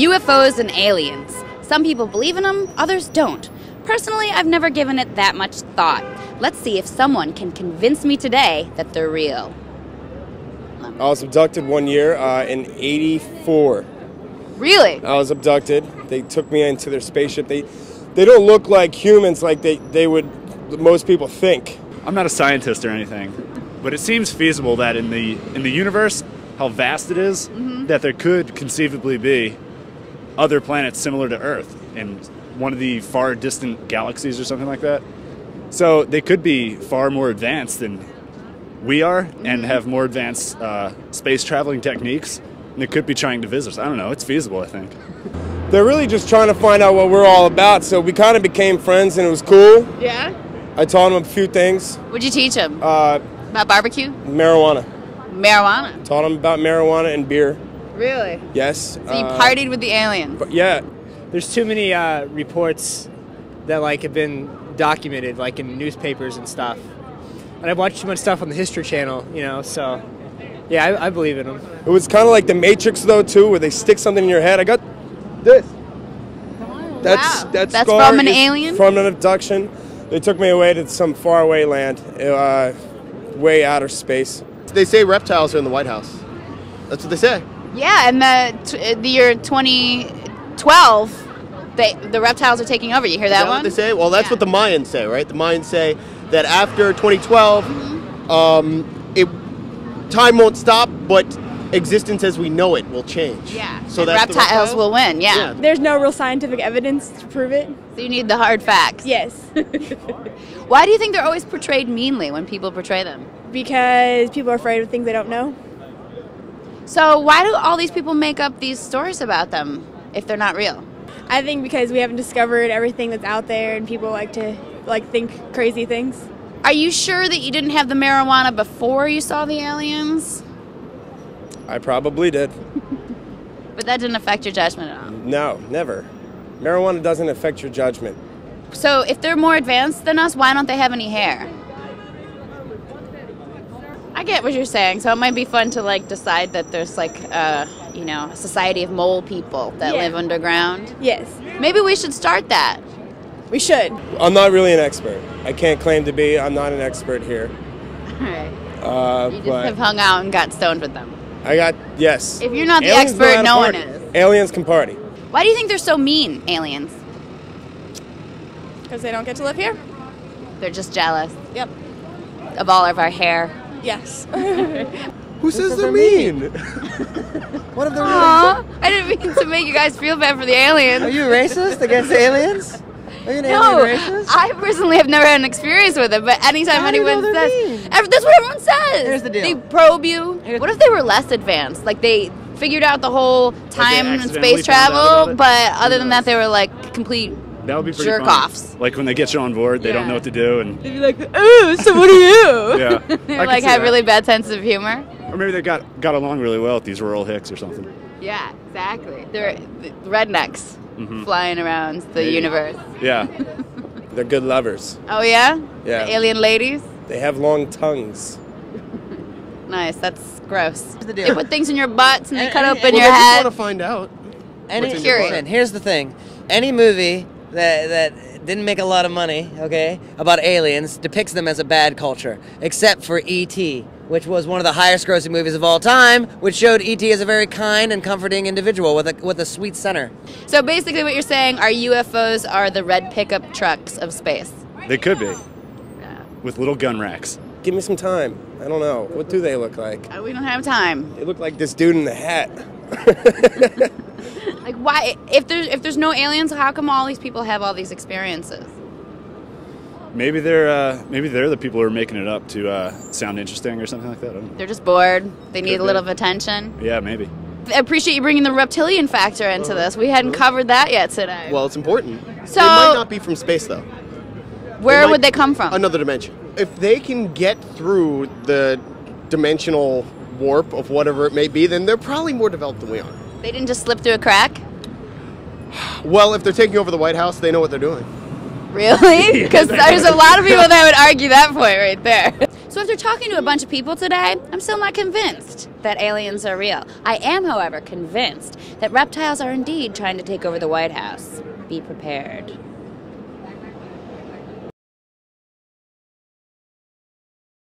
UFOs and aliens. Some people believe in them, others don't. Personally, I've never given it that much thought. Let's see if someone can convince me today that they're real. I was abducted one year in '84. Really? I was abducted. They took me into their spaceship. They don't look like humans like they would most people think. I'm not a scientist or anything, but it seems feasible that in the universe, how vast it is, that there could conceivably be other planets similar to Earth in one of the far distant galaxies or something like that. So they could be far more advanced than we are and have more advanced space traveling techniques. And they could be trying to visit us. I don't know. It's feasible, I think. They're really just trying to find out what we're all about. So we kind of became friends, and it was cool. Yeah? I taught them a few things. What'd you teach them? About barbecue? Marijuana. Marijuana? Taught them about marijuana and beer. Really? Yes. So you partied with the aliens? But yeah. There's too many reports that have been documented in newspapers and stuff. And I've watched too much stuff on the History Channel, so yeah, I believe in them. It was kind of like the Matrix though too, where they stick something in your head. I got this. That's from an alien? From an abduction. They took me away to some faraway land, way outer space. They say reptiles are in the White House. That's what they say. Yeah, and the year 2012, the reptiles are taking over. You hear that one? What they say? Well, that's what the Mayans say, right? The Mayans say that after 2012, time won't stop, but existence as we know it will change. Yeah, so and that's reptiles will win, yeah. There's no real scientific evidence to prove it. So you need the hard facts. Yes. Why do you think they're always portrayed meanly when people portray them? Because people are afraid of things they don't know. So why do all these people make up these stories about them if they're not real? I think because we haven't discovered everything that's out there and people like to think crazy things. Are you sure that you didn't have the marijuana before you saw the aliens? I probably did. But that didn't affect your judgment at all? No, never. Marijuana doesn't affect your judgment. So if they're more advanced than us, why don't they have any hair? I get what you're saying. So it might be fun to decide that there's a society of mole people that live underground. Yes. Maybe we should start that. We should. I'm not really an expert. I can't claim to be. I'm not an expert here. All right. You just have hung out and got stoned with them. Yes. If you're not the Aliens know expert, how to no one party. is. Aliens can party. Why do you think they're so mean, aliens? Because they don't get to live here? They're just jealous. Yep. Of all of our hair. Yes. Who says they're mean? What if they're Aww, I didn't mean to make you guys feel bad for the aliens. Are you racist against aliens? Are you an alien racist? I personally have never had an experience with it, but anytime anyone says, that's what everyone says. Here's the deal. They probe you. What if they were less advanced? They figured out the whole time and accidentally space found out about travel, it? but other than that, they were complete That would be pretty jerk funny. offs. When they get you on board, they don't know what to do, and They'd be like, "Ooh, so what are you?" yeah, They I could see have that. really bad sense of humor. Or maybe they got along really well with these rural hicks or something. Yeah, exactly. They're rednecks flying around the universe. Yeah. They're good lovers. Oh yeah? Yeah. The alien ladies? They have long tongues. Nice, that's gross. the deal. They put things in your butts and they cut open Well, your they just head. want to find out. Any curious. Listen, here's the thing. Any movie that didn't make a lot of money, about aliens, depicts them as a bad culture, except for E.T., which was one of the highest grossing movies of all time, which showed E.T. as a very kind and comforting individual with a sweet center. So basically what you're saying are UFOs are the red pickup trucks of space. They could be. Yeah. With little gun racks. Give me some time. I don't know. What do they look like? We don't have time. They look like this dude in the hat. Why? If there's no aliens, how come all these people have all these experiences? Maybe they're the people who are making it up to sound interesting or something like that. I don't know. They're just bored. They need Could a little be. attention. Yeah, maybe. I appreciate you bringing the reptilian factor into this. We hadn't covered that yet today. Well, it's important. So- they might not be from space, though. Where might- would they come from? Another dimension. If they can get through the dimensional warp of whatever it may be, then they're probably more developed than we are. They didn't just slip through a crack? Well, if they're taking over the White House, they know what they're doing. Really? Because there's a lot of people that would argue that point right there. So So after talking to a bunch of people today, I'm still not convinced that aliens are real. I am, however, convinced that reptiles are indeed trying to take over the White House. Be prepared.